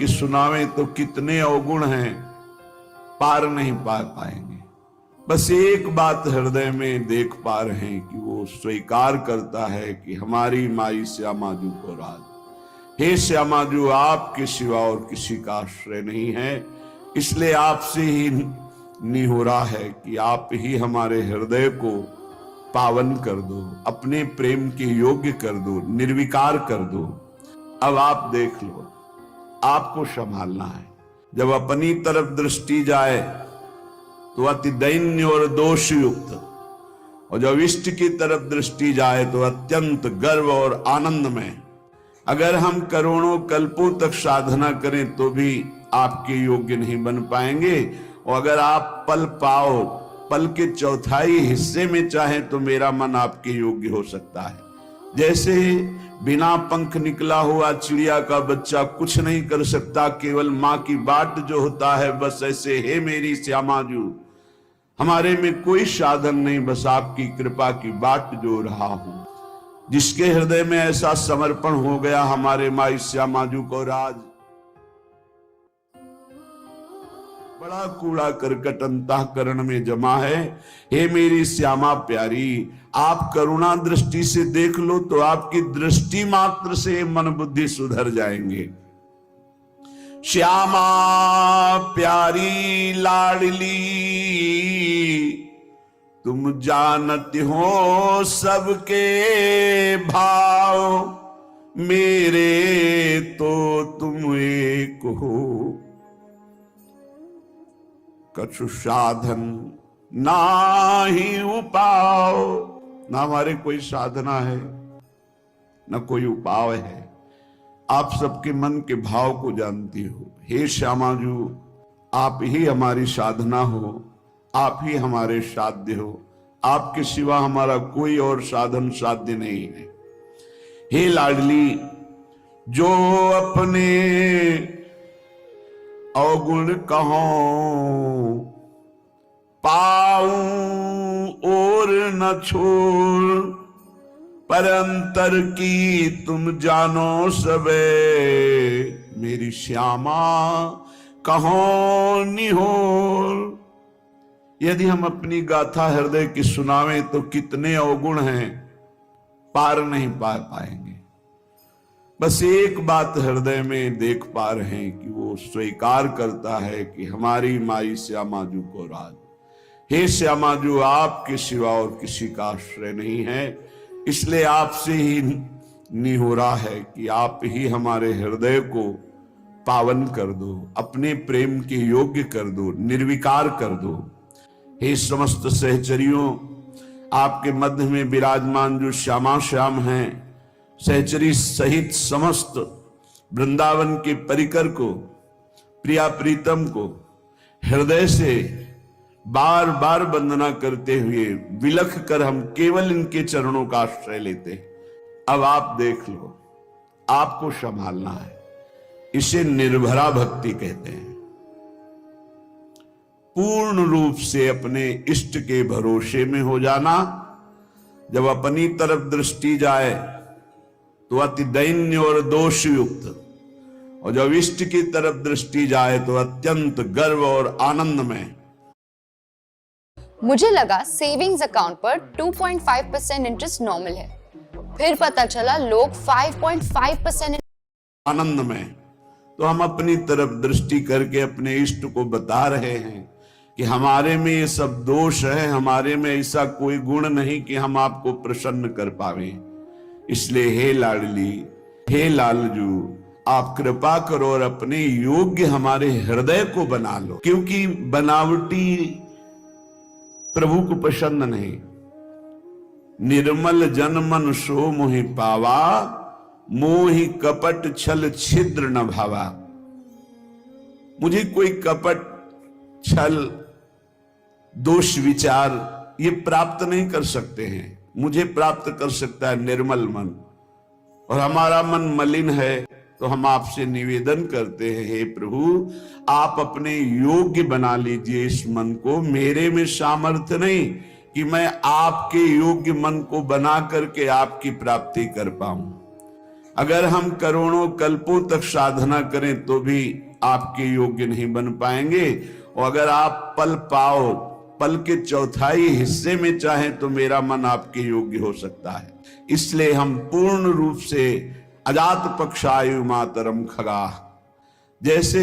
कि सुनावे तो कितने अवगुण हैं, पार नहीं पा पाएंगे। बस एक बात हृदय में देख पा रहे हैं कि वो स्वीकार करता है कि हमारी माई श्यामाजू को राज। हे श्यामाजू, आपके सिवा और किसी का आश्रय नहीं है, इसलिए आपसे ही निहोरा है कि आप ही हमारे हृदय को पावन कर दो, अपने प्रेम के योग्य कर दो, निर्विकार कर दो। अब आप देख लो, आपको संभालना है। जब अपनी तरफ दृष्टि जाए तो अति दैन्य और दोष युक्त, और जब इष्ट की तरफ दृष्टि जाए तो अत्यंत गर्व और आनंद में। अगर हम करोड़ों कल्पों तक साधना करें तो भी आपके योग्य नहीं बन पाएंगे, और अगर आप पल पाओ, पल के चौथाई हिस्से में चाहें तो मेरा मन आपके योग्य हो सकता है। जैसे बिना पंख निकला हुआ चिड़िया का बच्चा कुछ नहीं कर सकता, केवल मां की बाट जो होता है, बस ऐसे हे मेरी श्यामाजू, हमारे में कोई साधन नहीं, बस आपकी कृपा की बाट जो रहा हूं। जिसके हृदय में ऐसा समर्पण हो गया हमारे माई श्यामाजू को राज, बड़ा कूड़ा करकट अंतःकरण में जमा है। हे मेरी श्यामा प्यारी, आप करुणा दृष्टि से देख लो तो आपकी दृष्टि मात्र से मन बुद्धि सुधर जाएंगे। श्यामा प्यारी लाडली, तुम जानती हो सबके भाव, मेरे तो तुम एक हो, कछु साधन ना ही उपाव। ना हमारे कोई साधना है, ना कोई उपाय है। आप सबके मन के भाव को जानती हो। हे श्यामाजू, आप ही हमारी साधना हो, आप ही हमारे साध्य हो, आपके सिवा हमारा कोई और साधन साध्य नहीं है। हे लाडली, जो अपने अवगुण कहूं पाऊं और न छोड़, पर अंतर की तुम जानो सबे, मेरी श्यामा कहो निहोर। यदि हम अपनी गाथा हृदय की सुनावें तो कितने अवगुण हैं, पार नहीं पा पाएंगे। बस एक बात हृदय में देख पा रहे हैं कि वो स्वीकार करता है कि हमारी माई श्यामाजू को राज। हे श्यामाजू, आपके सिवा और किसी का आश्रय नहीं है, इसलिए आपसे ही निहोरा है कि आप ही हमारे हृदय को पावन कर दो, अपने प्रेम के योग्य कर दो, निर्विकार कर दो। हे समस्त सहचरियों, आपके मध्य में विराजमान जो श्यामा श्याम हैं, सहचरी सहित समस्त वृंदावन के परिकर को, प्रिया प्रीतम को हृदय से बार बार वंदना करते हुए विलख कर हम केवल इनके चरणों का आश्रय लेते हैं। अब आप देख लो, आपको संभालना है। इसे निर्भरा भक्ति कहते हैं। पूर्ण रूप से अपने इष्ट के भरोसे में हो जाना। जब अपनी तरफ दृष्टि जाए तो अति दैन्य और दोष युक्त, और जब इष्ट की तरफ दृष्टि जाए तो अत्यंत गर्व और आनंद में। मुझे लगा सेविंग्स अकाउंट पर 2.5% इंटरेस्ट नॉर्मल है, फिर पता चला लोग 5.5% आनंद में। तो हम अपनी तरफ दृष्टि करके अपने इष्ट को बता रहे हैं कि हमारे में ये सब दोष है, हमारे में ऐसा कोई गुण नहीं कि हम आपको प्रसन्न कर पावे। इसलिए हे लाडली, हे लालजू, आप कृपा करो और अपने योग्य हमारे हृदय को बना लो, क्योंकि बनावटी प्रभु को पसंद नहीं। निर्मल जन मन सो मोहि पावा, मोहि कपट छल छिद्र न भावा। मुझे कोई कपट छल दोष विचार ये प्राप्त नहीं कर सकते हैं। मुझे प्राप्त कर सकता है निर्मल मन, और हमारा मन मलिन है। तो हम आपसे निवेदन करते हैं, हे प्रभु, आप अपने योग्य बना लीजिए इस मन को। मेरे में सामर्थ्य नहीं कि मैं आपके योग्य मन को बना करके आपकी प्राप्ति कर पाऊं। अगर हम करोड़ों कल्पों तक साधना करें तो भी आपके योग्य नहीं बन पाएंगे। और अगर आप पल पाओ, पल के चौथाई हिस्से में चाहें तो मेरा मन आपके योग्य हो सकता है। इसलिए हम पूर्ण रूप से अजात पक्षायु मातरम खगा, जैसे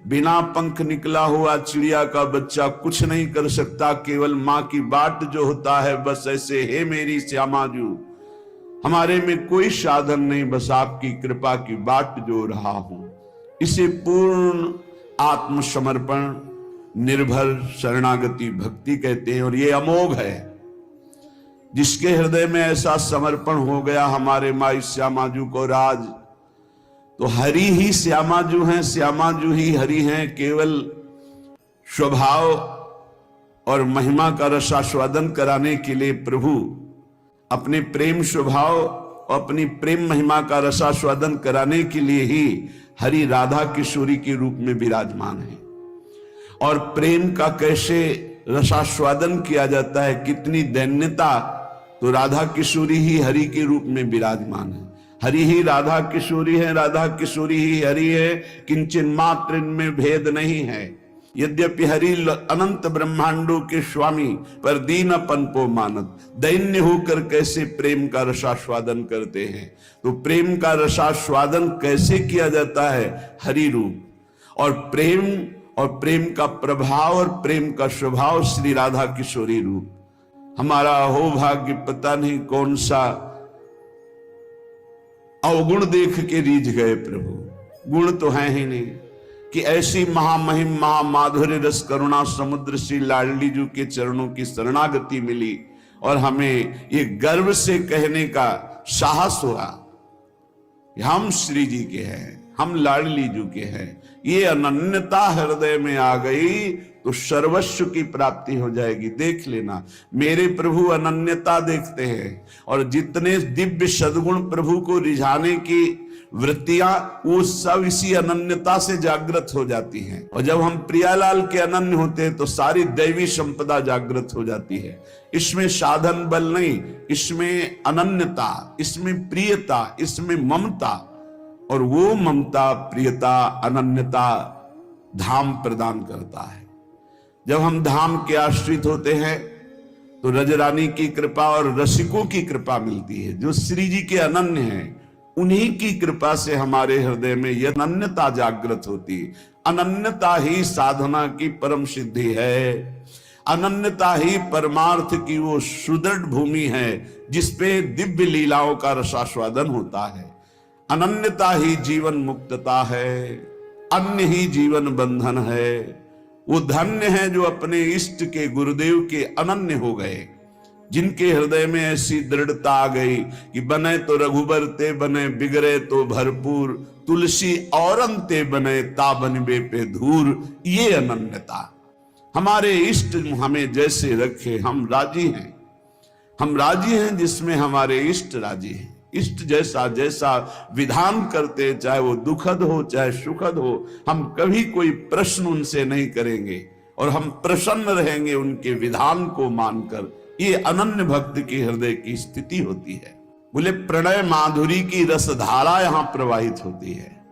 बिना पंख निकला हुआ चिड़िया का बच्चा कुछ नहीं कर सकता, केवल मां की बाट जो होता है, बस ऐसे हे मेरी श्यामाजू, हमारे में कोई साधन नहीं, बस आपकी कृपा की बाट जो रहा हूं। इसे पूर्ण आत्मसमर्पण, निर्भर शरणागति भक्ति कहते हैं। और ये अमोघ है। जिसके हृदय में ऐसा समर्पण हो गया हमारे माई श्यामाजू को राज, तो हरि ही श्यामाजू हैं, श्यामाजू ही हरि हैं। केवल स्वभाव और महिमा का रसास्वादन कराने के लिए प्रभु अपने प्रेम स्वभाव और अपनी प्रेम महिमा का रसास्वादन कराने के लिए ही हरि राधा किशोरी के रूप में विराजमान है। और प्रेम का कैसे रसास्वादन किया जाता है, कितनी दैन्यता, तो राधा किशोरी ही हरि के रूप में विराजमान है। हरि ही राधा किशोरी है, राधा किशोरी ही हरि है, किंचन मात्र इनमें भेद नहीं है। यद्यपि हरि अनंत ब्रह्मांडों के स्वामी, पर दीनपन को मानत, दैन्य होकर कैसे प्रेम का रसास्वादन करते हैं। तो प्रेम का रसास्वादन कैसे किया जाता है, हरि रूप और प्रेम का प्रभाव और प्रेम का स्वभाव श्री राधा किशोरी रूप। हमारा हो भाग्य, पता नहीं कौन सा अवगुण देख के रीझ गए प्रभु। गुण तो है ही नहीं कि ऐसी महामहिम महामाधुर्य रस करुणा समुद्र श्री लाडली जी के चरणों की शरणागति मिली और हमें ये गर्व से कहने का साहस हुआ हम श्री जी के हैं, हम लाडली जी के हैं। ये अनन्यता हृदय में आ गई तो सर्वस्व की प्राप्ति हो जाएगी। देख लेना, मेरे प्रभु अनन्यता देखते हैं और जितने दिव्य सद्गुण प्रभु को रिझाने की वृत्तियां, वो सब इसी अनन्यता से जागृत हो जाती हैं। और जब हम प्रियालाल के अनन्य होते हैं तो सारी दैवी संपदा जागृत हो जाती है। इसमें साधन बल नहीं, इसमें अनन्यता, इसमें प्रियता, इसमें ममता, और वो ममता प्रियता अनन्यता धाम प्रदान करता है। जब हम धाम के आश्रित होते हैं तो रजरानी की कृपा और रसिकों की कृपा मिलती है। जो श्री जी के अनन्य हैं उन्हीं की कृपा से हमारे हृदय में यह अनन्यता जागृत होती है। अनन्यता ही साधना की परम सिद्धि है। अनन्यता ही परमार्थ की वो सुदृढ़ भूमि है जिसपे दिव्य लीलाओं का रसास्वादन होता है। अनन्यता ही जीवन मुक्तता है, अन्य ही जीवन बंधन है। वो धन्य है जो अपने इष्ट के गुरुदेव के अनन्य हो गए, जिनके हृदय में ऐसी दृढ़ता आ गई कि बने तो रघुबर ते बने, बिगड़े तो भरपूर, तुलसी औरन ते बने, ता बनबे पे धूर। ये अनन्यता, हमारे इष्ट हमें जैसे रखे हम राजी हैं। हम राजी हैं जिसमें हमारे इष्ट राजी हैं। इष्ट जैसा जैसा विधान करते, चाहे वो दुखद हो चाहे सुखद हो, हम कभी कोई प्रश्न उनसे नहीं करेंगे और हम प्रसन्न रहेंगे उनके विधान को मानकर। ये अनन्य भक्त की हृदय की स्थिति होती है। बोले प्रणय माधुरी की रसधारा यहां प्रवाहित होती है।